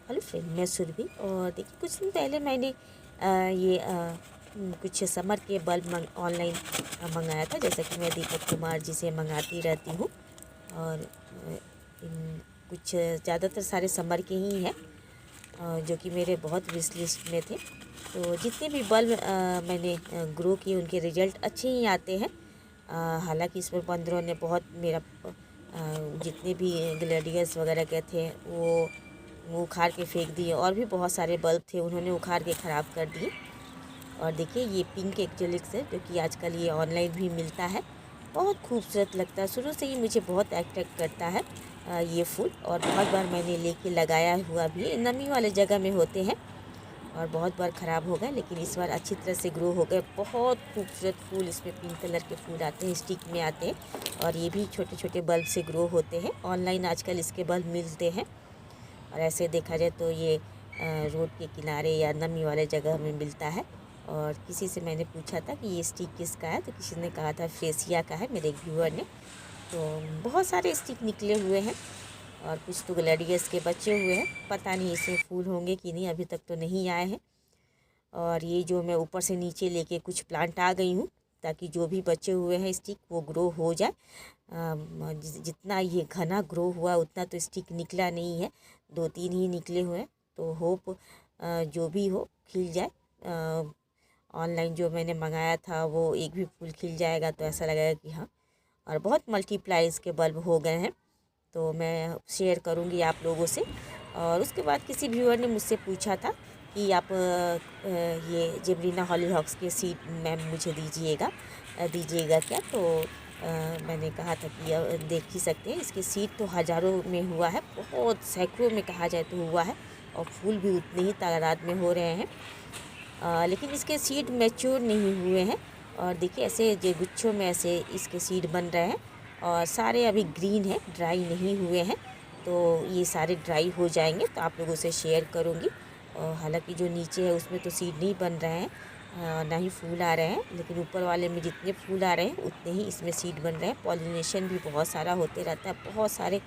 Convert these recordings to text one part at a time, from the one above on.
Hello friend, मैं सुरभि। और देखिए, कुछ दिन पहले मैंने ये कुछ समर के बल्ब ऑनलाइन मंगाया था, जैसा कि मैं दीपक कुमार जी से मंगाती रहती हूँ। और कुछ ज़्यादातर सारे समर के ही हैं, जो कि मेरे बहुत विश लिस्ट में थे। तो जितने भी बल्ब मैंने ग्रो किए, उनके रिज़ल्ट अच्छे ही आते हैं। हालांकि इसमें बंदरों ने बहुत मेरा जितने भी ग्लेडियस वगैरह के थे वो उखाड़ के फेंक दिए, और भी बहुत सारे बल्ब थे उन्होंने उखाड़ के ख़राब कर दिए। और देखिए, ये पिंक एक्जेलिक्स है, जो कि आजकल ये ऑनलाइन भी मिलता है। बहुत खूबसूरत लगता है, शुरू से ही मुझे बहुत अट्रैक्ट करता है ये फूल। और बहुत बार मैंने लेके लगाया हुआ भी है। नमी वाले जगह में होते हैं और बहुत बार ख़राब हो गए, लेकिन इस बार अच्छी तरह से ग्रो हो गए। बहुत खूबसूरत फूल, इसमें पिंक कलर के फूल आते हैं, स्टिक में आते हैं। और ये भी छोटे छोटे बल्ब से ग्रो होते हैं। ऑनलाइन आजकल इसके बल्ब मिलते हैं। और ऐसे देखा जाए तो ये रोड के किनारे या नमी वाले जगह में मिलता है। और किसी से मैंने पूछा था कि ये स्टिक किसका है, तो किसी ने कहा था फ्रेसिया का है, मेरे एक व्यूअर ने। तो बहुत सारे स्टिक निकले हुए हैं और कुछ तो ग्लैडियस के बचे हुए हैं। पता नहीं इसमें फूल होंगे कि नहीं, अभी तक तो नहीं आए हैं। और ये जो मैं ऊपर से नीचे लेके कुछ प्लांट आ गई हूँ, ताकि जो भी बचे हुए हैं स्टिक वो ग्रो हो जाए। जितना ये घना ग्रो हुआ उतना तो स्टिक निकला नहीं है, 2-3 ही निकले हुए हैं। तो होप जो भी हो खिल जाए। ऑनलाइन जो मैंने मंगाया था वो एक भी फूल खिल जाएगा तो ऐसा लगेगा कि हाँ। और बहुत मल्टीप्लाई इसके बल्ब हो गए हैं, तो मैं शेयर करूँगी आप लोगों से। और उसके बाद किसी व्यूअर ने मुझसे पूछा था कि आप ये जेबरीना हॉलीहॉक्स के सीड मैम मुझे दीजिएगा क्या। तो मैंने कहा था कि देख ही सकते हैं, इसके सीड तो हज़ारों में हुआ है, बहुत सैकड़ों में कहा जाए तो हुआ है। और फूल भी उतने ही तादाद में हो रहे हैं। लेकिन इसके सीड मैच्योर नहीं हुए हैं। और देखिए, ऐसे जो गुच्छों में ऐसे इसके सीड बन रहे हैं। और सारे अभी ग्रीन है, ड्राई नहीं हुए हैं। तो ये सारे ड्राई हो जाएंगे तो आप लोगों से शेयर करूँगी। और हालांकि जो नीचे है उसमें तो सीड नहीं बन रहे हैं, ना ही फूल आ रहे हैं। लेकिन ऊपर वाले में जितने फूल आ रहे हैं उतने ही इसमें सीड बन रहे हैं। पॉलिनेशन भी बहुत सारा होते रहता है, बहुत सारे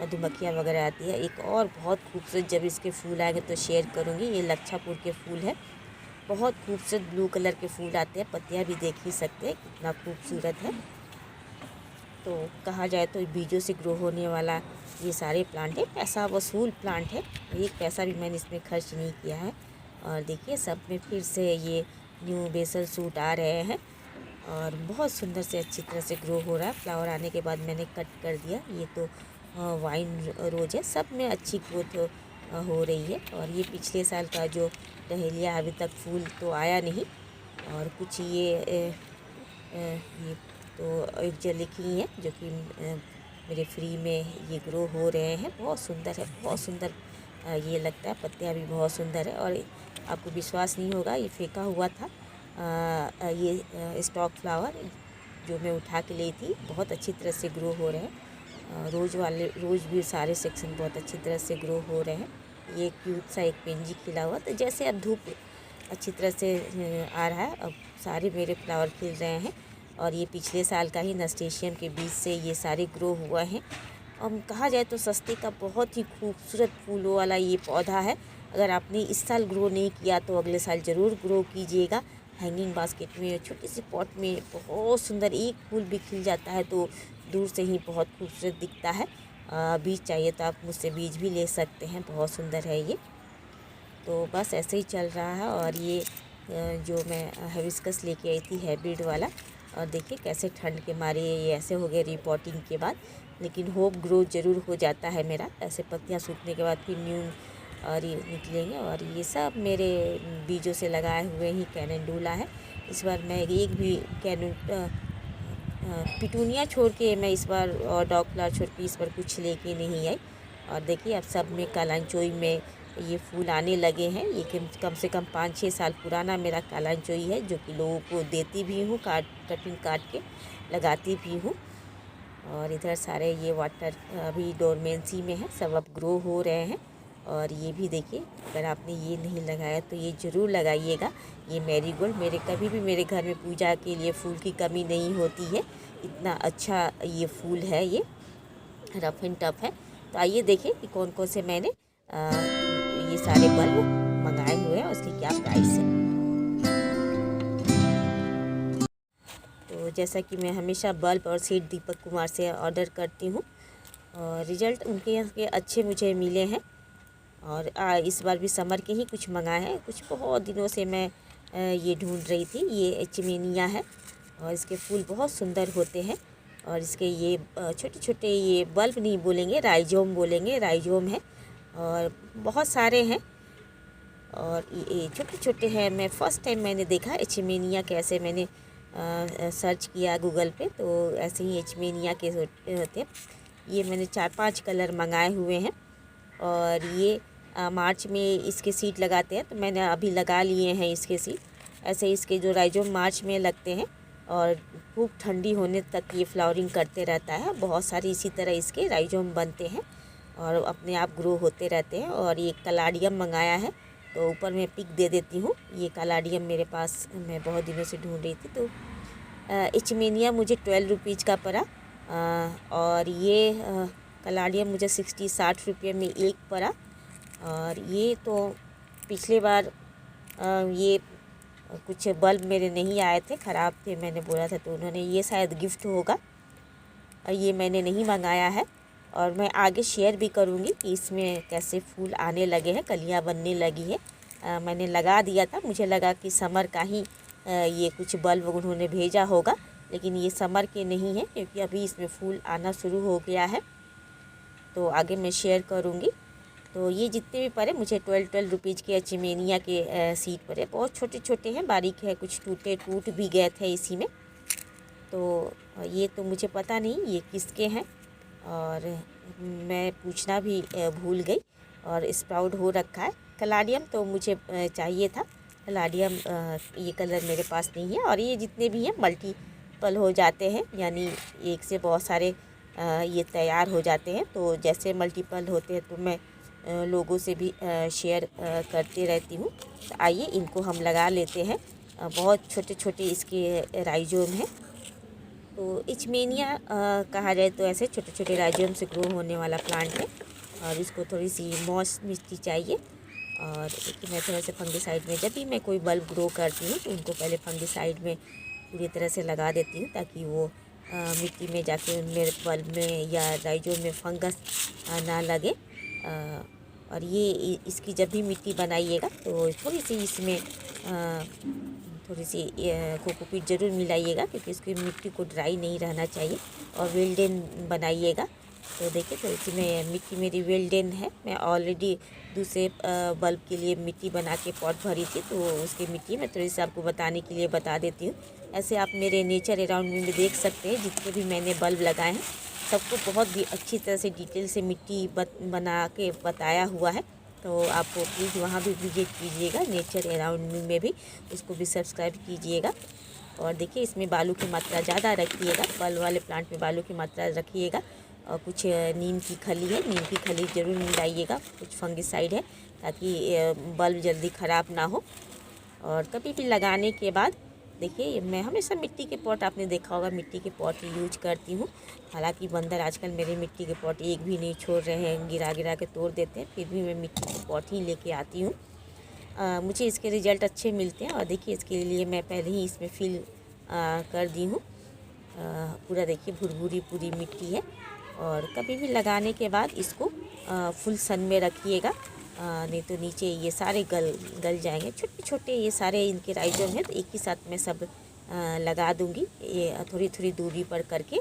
मधुमक्खियाँ वगैरह आती है। एक और बहुत खूबसूरत, जब इसके फूल आएंगे तो शेयर करूँगी। ये लच्छापुर के फूल है, बहुत खूबसूरत ब्लू कलर के फूल आते हैं। पत्तियाँ भी देख ही सकते हैं कितना खूबसूरत है। तो कहा जाए तो बीजों से ग्रो होने वाला ये सारे प्लांट है, पैसा वसूल प्लांट है। एक पैसा भी मैंने इसमें खर्च नहीं किया है। और देखिए, सब में फिर से ये न्यू बेसल सूट आ रहे हैं और बहुत सुंदर से अच्छी तरह से ग्रो हो रहा है। फ्लावर आने के बाद मैंने कट कर दिया। ये तो वाइन रोज है, सब में अच्छी ग्रोथ हो रही है। और ये पिछले साल का जो डहेलिया, अभी तक फूल तो आया नहीं। और कुछ ये तो एक जलिखी है, जो कि मेरे फ्री में ये ग्रो हो रहे हैं। बहुत सुंदर है, बहुत सुंदर ये लगता है। पत्तियाँ भी बहुत सुंदर है। और आपको विश्वास नहीं होगा, ये फेंका हुआ था ये स्टॉक फ्लावर जो मैं उठा के ली थी, बहुत अच्छी तरह से ग्रो हो रहे हैं। रोज़ भी सारे सेक्शन बहुत अच्छी तरह से ग्रो हो रहे हैं। ये क्यूट सा एक पेंजी खिला हुआ, तो जैसे अब धूप अच्छी तरह से आ रहा है, अब सारे मेरे फ्लावर खिल रहे हैं। और ये पिछले साल का ही नस्टेशियम के बीज से ये सारे ग्रो हुआ है। कहा जाए तो सस्ते का बहुत ही खूबसूरत फूलों वाला ये पौधा है। अगर आपने इस साल ग्रो नहीं किया तो अगले साल ज़रूर ग्रो कीजिएगा। हैंगिंग बास्केट में, छोटी सी पॉट में बहुत सुंदर एक फूल भी खिल जाता है तो दूर से ही बहुत खूबसूरत दिखता है। बीज चाहिए तो आप मुझसे बीज भी ले सकते हैं, बहुत सुंदर है ये। तो बस ऐसे ही चल रहा है। और ये जो मैं हिबिस्कस लेके आई थी हाइब्रिड वाला, और देखिए कैसे ठंड के मारे ये ऐसे हो गए रिपोर्टिंग के बाद। लेकिन होप ग्रो ज़रूर हो जाता है मेरा, ऐसे पत्तियां सूखने के बाद फिर न्यू और ये निकलेंगे। और ये सब मेरे बीजों से लगाए हुए ही कैनेडुला है। इस बार मैं एक भी पिटूनिया छोड़ के मैं इस बार, और डॉग फ्लावर छोड़ के इस बार कुछ लेके नहीं आई। और देखिए, अब सब में कालांचोई में ये फूल आने लगे हैं। ये कम से कम 5-6 साल पुराना मेरा कालांचोई है, जो कि लोगों को देती भी हूँ, कटिंग काट के लगाती भी हूँ। और इधर सारे ये वाटर अभी डोरमेंसी में है, सब अब ग्रो हो रहे हैं। और ये भी देखिए, अगर आपने ये नहीं लगाया तो ये ज़रूर लगाइएगा। ये मैरीगोल्ड, मेरे कभी भी मेरे घर में पूजा के लिए फूल की कमी नहीं होती है। इतना अच्छा ये फूल है, ये रफ एंड टफ है। तो आइए देखें कि कौन कौन से मैंने ये सारे बल्ब मंगाए हुए हैं, उसकी क्या प्राइस है। तो जैसा कि मैं हमेशा बल्ब और सेठ दीपक कुमार से ऑर्डर करती हूँ और रिज़ल्ट उनके यहाँ के अच्छे मुझे मिले हैं। और इस बार भी समर के ही कुछ मंगाए हैं। कुछ बहुत दिनों से मैं ये ढूंढ रही थी। ये एचमेनिया है और इसके फूल बहुत सुंदर होते हैं। और इसके ये छोटे छोटे ये बल्ब नहीं बोलेंगे, राइजोम बोलेंगे, राइजोम है और बहुत सारे हैं और ये छोटे छोटे हैं। मैं फ़र्स्ट टाइम मैंने देखा एचमेनिया कैसे, मैंने सर्च किया गूगल पे तो ऐसे ही एचमेनिया के होते हैं। ये मैंने 4-5 कलर मंगाए हुए हैं और ये मार्च में इसके सीड लगाते हैं, तो मैंने अभी लगा लिए हैं इसके सीड। ऐसे इसके जो राइजोम मार्च में लगते हैं और खूब ठंडी होने तक ये फ्लावरिंग करते रहता है। बहुत सारे इसी तरह इसके राइजोम बनते हैं और अपने आप ग्रो होते रहते हैं। और ये कलाडियम मंगाया है, तो ऊपर मैं पिक दे देती हूँ। ये कलाडियम मेरे पास मैं बहुत दिनों से ढूंढ रही थी। तो एचमेनिया मुझे 12 रुपीज़ का पड़ा और ये कलाडियम मुझे 60-60 रुपये में एक पड़ा। और ये तो पिछले बार ये कुछ बल्ब मेरे नहीं आए थे, ख़राब थे, मैंने बोला था, तो उन्होंने ये शायद गिफ्ट होगा, ये मैंने नहीं मंगाया है। और मैं आगे शेयर भी करूँगी कि इसमें कैसे फूल आने लगे हैं, कलियाँ बनने लगी है। मैंने लगा दिया था, मुझे लगा कि समर का ही ये कुछ बल्ब उन्होंने भेजा होगा, लेकिन ये समर के नहीं है क्योंकि अभी इसमें फूल आना शुरू हो गया है। तो आगे मैं शेयर करूँगी। तो ये जितने भी पड़े मुझे 12 रुपीज़ के एचमेनिया के सीड पड़े। बहुत छोटे छोटे हैं, बारीक है, कुछ टूट भी गए थे इसी में। तो ये तो मुझे पता नहीं ये किसके हैं और मैं पूछना भी भूल गई। और स्प्राउट हो रखा है। कलाडियम तो मुझे चाहिए था, कलाडियम ये कलर मेरे पास नहीं है। और ये जितने भी हैं मल्टीपल हो जाते हैं, यानी एक से बहुत सारे ये तैयार हो जाते हैं। तो जैसे मल्टीपल होते हैं तो मैं लोगों से भी शेयर करते रहती हूँ। तो आइए इनको हम लगा लेते हैं। बहुत छोटे छोटे इसके राइजोम हैं। तो एचमेनिया कहा जाए तो ऐसे छोटे छोटे राइजोम से ग्रो होने वाला प्लांट है और इसको थोड़ी सी मॉइस मिट्टी चाहिए। और मैं थोड़ा से फंगिसाइड में, जब भी मैं कोई बल्ब ग्रो करती हूँ तो उनको पहले फंगिसाइड में पूरी तरह से लगा देती हूँ ताकि वो मिट्टी में जाके उनमें बल्ब में या राइजोम में फंगस ना लगे। और ये इसकी जब भी मिट्टी बनाइएगा तो थोड़ी सी इसमें थोड़ी सी कोकोपीट ज़रूर मिलाइएगा क्योंकि इसकी मिट्टी को ड्राई नहीं रहना चाहिए। और वेल्डेन बनाइएगा। तो देखिए थोड़ी सी मैं मिट्टी मेरी वेल्डेन है। मैं ऑलरेडी दूसरे बल्ब के लिए मिट्टी बना के पॉट भरी थी, तो उसकी मिट्टी मैं थोड़ी सी आपको बताने के लिए बता देती हूँ। ऐसे आप मेरे नेचर अराउंड में देख सकते हैं, जितने भी मैंने बल्ब लगाए हैं सबको बहुत अच्छी तरह से डिटेल से मिट्टी बना के बताया हुआ है। तो आप प्लीज़ वहाँ भी विजिट कीजिएगा, नेचर अराउंड में भी उसको भी सब्सक्राइब कीजिएगा। और देखिए इसमें बालू की मात्रा ज़्यादा रखिएगा, बल्ब वाले प्लांट में बालू की मात्रा रखिएगा। और कुछ नीम की खली है, नीम की खली ज़रूर मिलाइएगा। कुछ फंगिसाइड है ताकि बल्ब जल्दी ख़राब ना हो। और कभी भी लगाने के बाद देखिए मैं हमेशा मिट्टी के पॉट, आपने देखा होगा मिट्टी के पॉट यूज करती हूँ। हालांकि बंदर आजकल मेरे मिट्टी के पॉट एक भी नहीं छोड़ रहे हैं, गिरा गिरा के तोड़ देते हैं, फिर भी मैं मिट्टी के पॉट ही लेके आती हूँ। मुझे इसके रिज़ल्ट अच्छे मिलते हैं। और देखिए इसके लिए मैं पहले ही इसमें फिल कर दी हूँ। पूरा देखिए भुरभुरी पूरी मिट्टी है। और कभी भी लगाने के बाद इसको फुल सन में रखिएगा, नहीं तो नीचे ये सारे गल जाएंगे। छोटे छोटे ये सारे इनके राइजोम हैं, तो एक ही साथ में सब लगा दूंगी। ये थोड़ी थोड़ी दूरी पर करके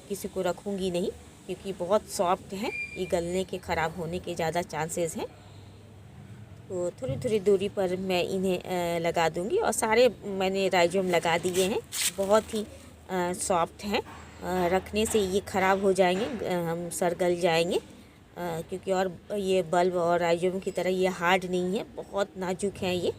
किसी को रखूँगी नहीं क्योंकि बहुत सॉफ्ट हैं, ये गलने के ख़राब होने के ज़्यादा चांसेस हैं। तो थोड़ी थोड़ी दूरी पर मैं इन्हें लगा दूंगी। और सारे मैंने राइजोम लगा दिए हैं, बहुत ही सॉफ्ट हैं। रखने से ये ख़राब हो जाएंगे, हम सर गल जाएंगे क्योंकि और ये बल्ब और राइजोम की तरह ये हार्ड नहीं है, बहुत नाजुक हैं ये।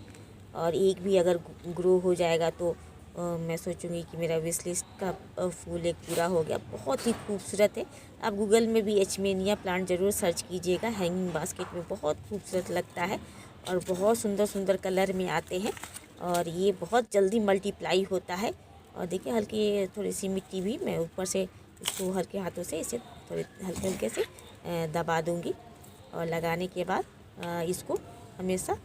और एक भी अगर ग्रो हो जाएगा तो मैं सोचूंगी कि मेरा विश लिस्ट का फूल एक पूरा हो गया। बहुत ही खूबसूरत है। आप गूगल में भी एचमेनिया प्लांट ज़रूर सर्च कीजिएगा, हैंगिंग बास्केट में बहुत खूबसूरत लगता है और बहुत सुंदर सुंदर कलर में आते हैं। और ये बहुत जल्दी मल्टीप्लाई होता है। और देखिए हल्की थोड़ी सी मिट्टी भी मैं ऊपर से इसको हल्के हाथों से इसे थोड़े हल्के हल्के से दबा दूंगी। और लगाने के बाद इसको हमेशा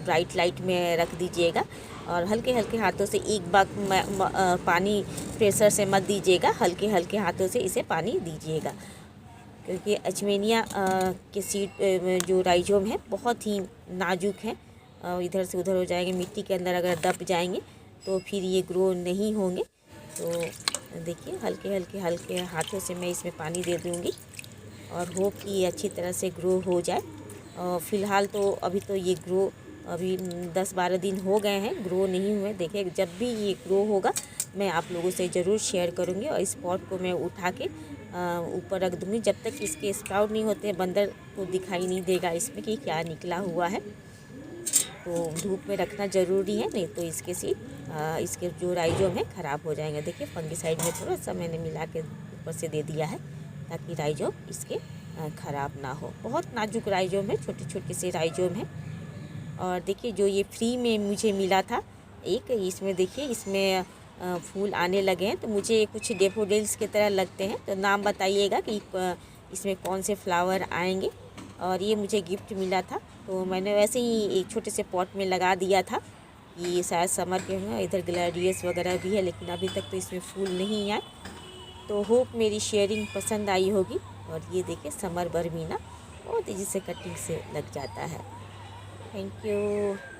ब्राइट लाइट में रख दीजिएगा और हल्के हल्के हाथों से एक बार पानी प्रेशर से मत दीजिएगा, हल्के हल्के हाथों से इसे पानी दीजिएगा, क्योंकि अचमेनिया के सीड जो राइजोम है बहुत ही नाजुक है, इधर से उधर हो जाएंगे, मिट्टी के अंदर अगर दब जाएंगे तो फिर ये ग्रो नहीं होंगे। तो देखिए हल्के हल्के हल्के हाथों से मैं इसमें पानी दे दूँगी और होप कि ये अच्छी तरह से ग्रो हो जाए। फ़िलहाल तो अभी तो ये ग्रो अभी 10-12 दिन हो गए हैं, ग्रो नहीं हुए। देखिए जब भी ये ग्रो होगा मैं आप लोगों से ज़रूर शेयर करूँगी और इस पॉट को मैं उठा के ऊपर रख दूँगी। जब तक इसके स्प्राउट नहीं होते बंदर को दिखाई नहीं देगा इसमें कि क्या निकला हुआ है। तो धूप में रखना ज़रूरी है, नहीं तो इसके सीड इसके जो राइजोम है ख़राब हो जाएंगे। देखिए फंगिसाइड में थोड़ा सा मैंने मिला के ऊपर से दे दिया है ताकि राइजोम इसके ख़राब ना हो। बहुत नाजुक राइजोम है, छोटे छोटे से राइजोम है। और देखिए जो ये फ्री में मुझे मिला था एक, इसमें देखिए इसमें फूल आने लगे हैं, तो मुझे कुछ डेफोडिल्स की तरह लगते हैं। तो नाम बताइएगा कि इसमें कौन से फ्लावर आएंगे। और ये मुझे गिफ्ट मिला था, तो मैंने वैसे ही एक छोटे से पॉट में लगा दिया था। ये शायद समर के होंगे, इधर ग्लैडियस वगैरह भी है, लेकिन अभी तक तो इसमें फूल नहीं आए। तो होप मेरी शेयरिंग पसंद आई होगी। और ये देखिए समर बरमीना बहुत तेज़ी से कटिंग से लग जाता है। Thank you.